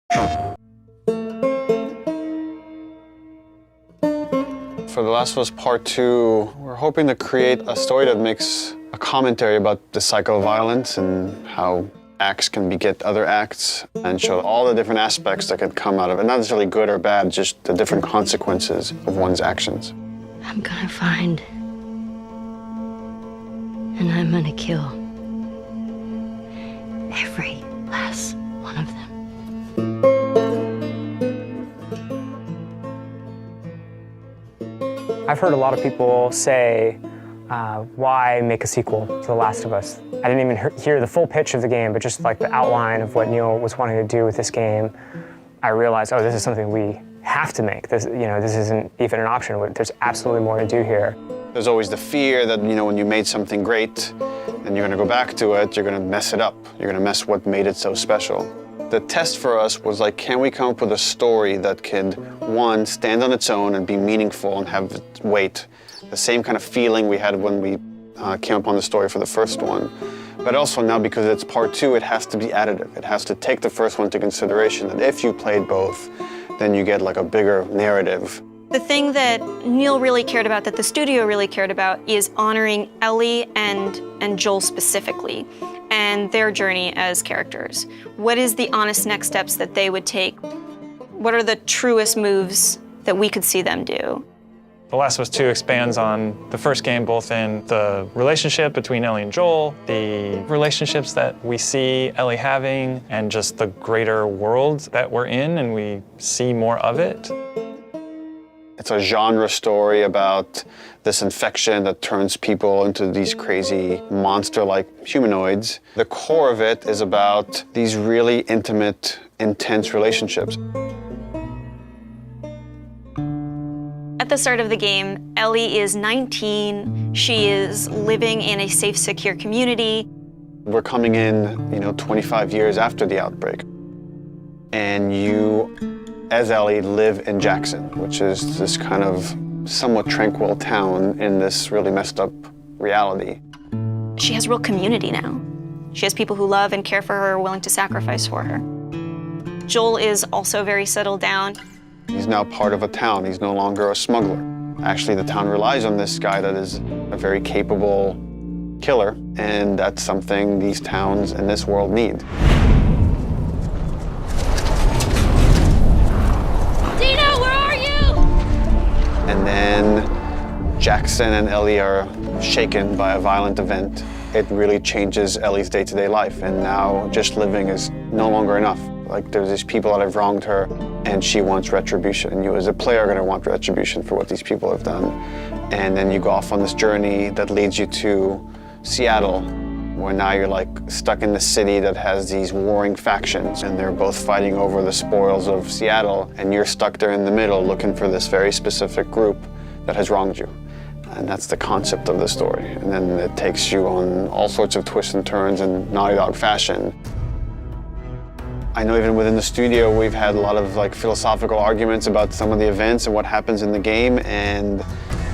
For The Last of Us Part 2, we're hoping to create a story that makes a commentary about the cycle of violence and how acts can beget other acts and show all the different aspects that can come out of it. Not necessarily good or bad, just the different consequences of one's actions. I'm gonna find, and I'm gonna kill every last one of them. I've heard a lot of people say, why make a sequel to The Last of Us? I didn't even hear the full pitch of the game, but just like the outline of what Neil was wanting to do with this game, I realized, oh, this is something we have to make. This, this isn't even an option. There's absolutely more to do here. There's always the fear that, when you made something great and you're gonna go back to it, you're gonna mess it up. You're gonna mess what made it so special. The test for us was like, can we come up with a story that could, one, stand on its own and be meaningful and have weight? The same kind of feeling we had when we came upon the story for the first one. But also now, because it's part 2, it has to be additive. It has to take the first one into consideration, that if you played both, then you get like a bigger narrative. The thing that Neil really cared about, that the studio really cared about, is honoring Ellie and Joel specifically, and their journey as characters. What is the honest next steps that they would take? What are the truest moves that we could see them do? The Last of Us 2 expands on the first game, both in the relationship between Ellie and Joel, the relationships that we see Ellie having, and just the greater world that we're in, and we see more of it. It's a genre story about this infection that turns people into these crazy monster-like humanoids. The core of it is about these really intimate, intense relationships. At the start of the game, Ellie is 19. She is living in a safe, secure community. We're coming in, 25 years after the outbreak. And you, as Ellie, live in Jackson, which is this kind of somewhat tranquil town in this really messed up reality. She has real community now. She has people who love and care for her, willing to sacrifice for her. Joel is also very settled down. He's now part of a town. He's no longer a smuggler. Actually, the town relies on this guy that is a very capable killer, and that's something these towns in this world need. And then Jackson and Ellie are shaken by a violent event. It really changes Ellie's day-to-day life, and now just living is no longer enough. Like, there's these people that have wronged her, and she wants retribution. And you as a player are going to want retribution for what these people have done. And then you go off on this journey that leads you to Seattle, where now you're like stuck in the city that has these warring factions, and they're both fighting over the spoils of Seattle, and you're stuck there in the middle looking for this very specific group that has wronged you. And that's the concept of the story. And then it takes you on all sorts of twists and turns in Naughty Dog fashion. I know even within the studio, we've had a lot of philosophical arguments about some of the events and what happens in the game, and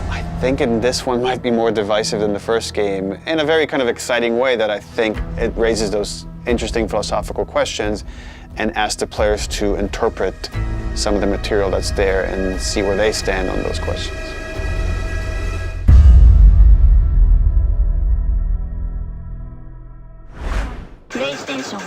I think in this one might be more divisive than the first game in a very kind of exciting way that I think it raises those interesting philosophical questions and asks the players to interpret some of the material that's there and see where they stand on those questions. PlayStation